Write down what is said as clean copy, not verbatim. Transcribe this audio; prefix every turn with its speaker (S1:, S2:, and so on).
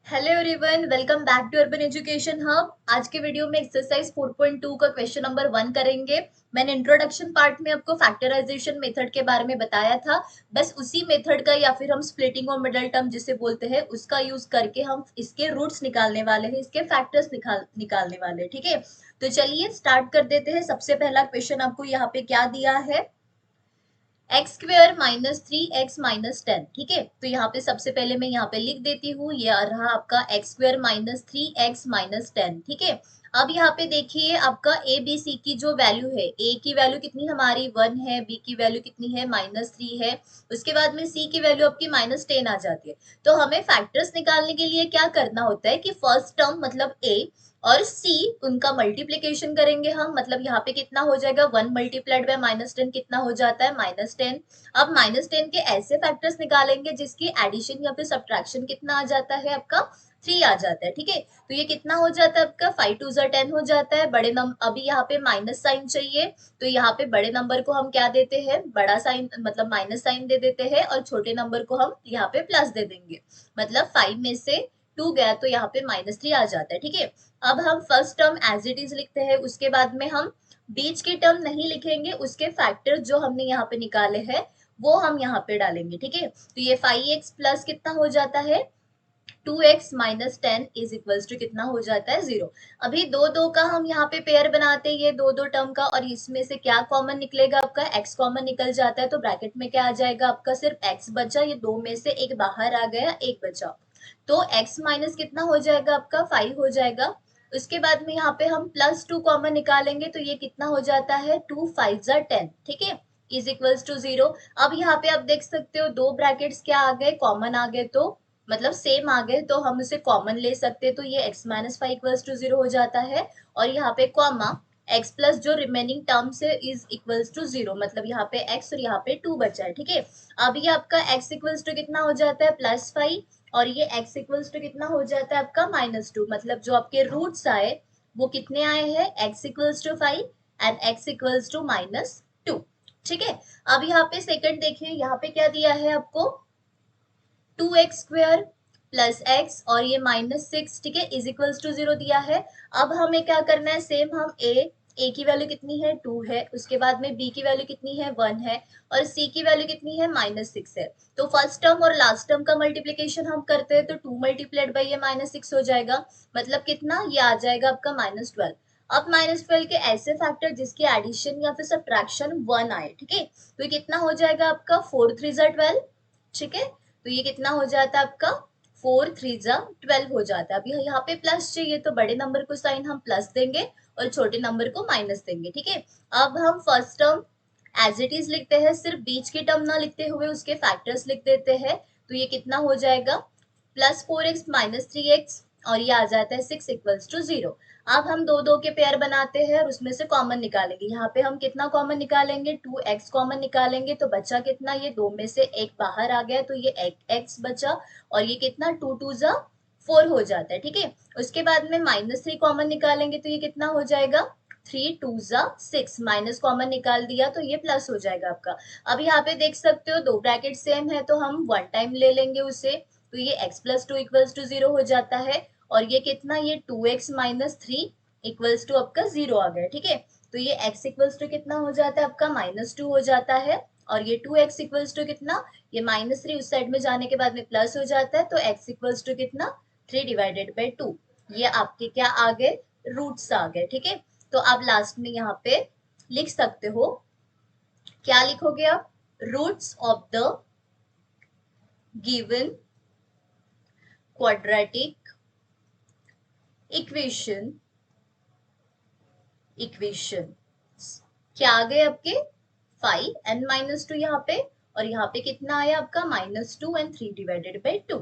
S1: Hello everyone, welcome back to urban education hub. आज के video में एक्सरसाइज 4.2 का क्वेश्चन नंबर 1 करेंगे। मैंने इंट्रोडक्शन पार्ट में आपको फैक्टराइजेशन मेथड के बारे में बताया था। बस उसी मेथड का या फिर हम स्प्लिटिंग और मिडल टर्म जिसे बोलते हैं उसका यूज करके हम इसके रूट्स निकालने वाले हैं, इसके फैक्टर्स निकालने वाले हैं। ठीक है, तो चलिए स्टार्ट कर देते हैं। सबसे पहला क्वेश्चन आपको यहाँ पे क्या दिया है, x square minus 3x minus 10। ठीक है, तो यहाँ पे सबसे पहले मैं यहाँ पे लिख देती हूँ, ये आ रहा आपका x square minus 3x minus 10। ठीक है, अब यहाँ पे देखिए आपका ए बी सी की जो वैल्यू है, ए की वैल्यू कितनी हमारी 1 है, बी की वैल्यू कितनी है -3 है, उसके बाद में सी की वैल्यू आपकी -10 आ जाती है। तो हमें फैक्टर्स निकालने के लिए क्या करना होता है कि फर्स्ट टर्म मतलब ए और सी उनका मल्टीप्लीकेशन करेंगे हम। मतलब यहाँ पे कितना हो जाएगा, 1 मल्टीप्लाइड बाय -10 कितना हो जाता है, -10। अब -10 के ऐसे फैक्टर्स निकालेंगे जिसकी एडिशन या फिर सब्ट्रैक्शन कितना आ जाता है आपका, 3 आ जाता है। ठीक है, तो ये कितना हो जाता है आपका, 5 2 10 हो जाता है। बड़े नंबर अभी यहाँ पे माइनस साइन चाहिए, तो यहाँ पे बड़े नंबर को हम क्या देते हैं, बड़ा साइन मतलब माइनस साइन दे देते हैं, और छोटे नंबर को हम यहाँ पे प्लस दे देंगे। मतलब 5 में से 2 गया तो यहाँ पे -3 आ जाता है। ठीक है, अब हम first term as it is लिखते हैं, उसके बाद में हम बीच की टर्म नहीं लिखेंगे, उसके फैक्टर जो हमने यहाँ पे निकाले हैं वो हम यहाँ पे डालेंगे। ठीक है, तो ये 5x प्लस कितना हो जाता है, 2x minus 10 is equals to कितना हो जाता है, 0। अभी दो दो का हम यहाँ पे पेयर बनाते हैं, ये दो दो टर्म का, और इसमें से क्या कॉमन निकलेगा आपका, x कॉमन निकल जाता है। तो ब्रैकेट में क्या आ जाएगा आपका, सिर्फ x बचा, ये दो में से एक बाहर आ गया, एक बचा। तो x माइनस कितना हो जाएगा आपका, 5 हो जाएगा। उसके बाद में यहाँ पे हम +2 कॉमन निकालेंगे, तो ये कितना हो जाता है, 2 5 10। ठीक है, इज इक्वल्स टू 0। अब यहाँ पे आप देख सकते हो दो ब्रैकेट्स क्या आ गए, कॉमन आ गए, तो मतलब सेम आ गए, तो हम उसे कॉमन ले सकते हैं। तो ये x माइनस 5 इक्वल्स टू 0 हो जाता है, और यहाँ पे कॉमा x प्लस जो रिमेनिंग टर्म्स है इज इक्वल्स टू 0। मतलब यहाँ पे x और यहाँ पे 2 बचा है। ठीक है, अब ये आपका x इक्वल्स टू कितना हो जाता है, +5, और ये x इक्वल्स टू कितना हो जाता है आपका -2। मतलब जो आपके रूट्स आए वो कितने आए हैं, x equals to 5 and x equals to -2। ठीक है, अब यहाँ पे सेकंड देखिए, यहाँ पे क्या दिया है आपको, 2x स्क्वेयर प्लस x और ये -6। ठीक है, इज इक्वल्स टू 0 दिया है। अब हमें क्या करना है, सेम हम a की वैल्यू कितनी है, 2 है, उसके बाद में b की वैल्यू कितनी है, 1 है, और c की वैल्यू कितनी है, -6 है। तो फर्स्ट टर्म और लास्ट टर्म का मल्टीप्लीकेशन हम करते हैं, तो 2 मल्टीप्लाइड बाई ये -6 हो जाएगा। मतलब कितना, ये आ जाएगा आपका -12। अब -12 के ऐसे फैक्टर जिसकी एडिशन या फिर सब्ट्रैक्शन 1 आए। ठीक है, तो ये कितना हो जाएगा आपका, 4 3 12। ठीक है, तो ये कितना हो जाता है आपका, 4 3 12 हो जाता है। अभी यहाँ पे प्लस चाहिए, तो बड़े नंबर को साइन हम प्लस देंगे और छोटे नंबर को माइनस देंगे। ठीक है, अब हम first term as it is लिखते हैं, सिर्फ बीच की टर्म ना लिखते हुए उसके फैक्टर्स लिख देते हैं। तो ये कितना हो जाएगा, +4x -3x, और ये आ जाता है 6 इक्वल्स टू 0। अब हम दो दो के पेयर बनाते हैं और उसमें से कॉमन निकालेंगे। यहाँ पे हम कितना कॉमन निकालेंगे, 2x कॉमन निकालेंगे, तो बचा कितना, ये दो में से एक बाहर आ गया, तो ये x बचा, और ये कितना, 2 2 4 हो जाता है। ठीक है, उसके बाद में -3 कॉमन निकालेंगे, तो ये कितना हो जाएगा, 3 2 6, माइनस कॉमन निकाल दिया तो ये प्लस हो जाएगा आपका। अब यहाँ पे देख सकते हो दो ब्रैकेट सेम है, तो हम वन टाइम ले लेंगे उसे, तो ये x प्लस 2 इक्वल्स टू 0 हो जाता है, और ये कितना, ये 2x -3 इक्वल्स टू आपका 0 आ गया। ठीक है, तो ये x इक्वल्स टू कितना हो जाता है आपका, -2 हो जाता है, और ये 2x इक्वल्स टू कितना, ये -3 उस साइड में जाने के बाद में प्लस हो जाता है, तो x इक्वल्स टू कितना, 3 डिवाइडेड बाई 2। ये आपके क्या आ गए, रूट्स आ गए। ठीक है, तो आप लास्ट में यहाँ पे लिख सकते हो, क्या लिखोगे आप, roots of the given quadratic equation क्या आ गए आपके, 5 n -2 यहाँ पे, और यहाँ पे कितना आया आपका, -2 एंड 3 डिवाइडेड बाई 2।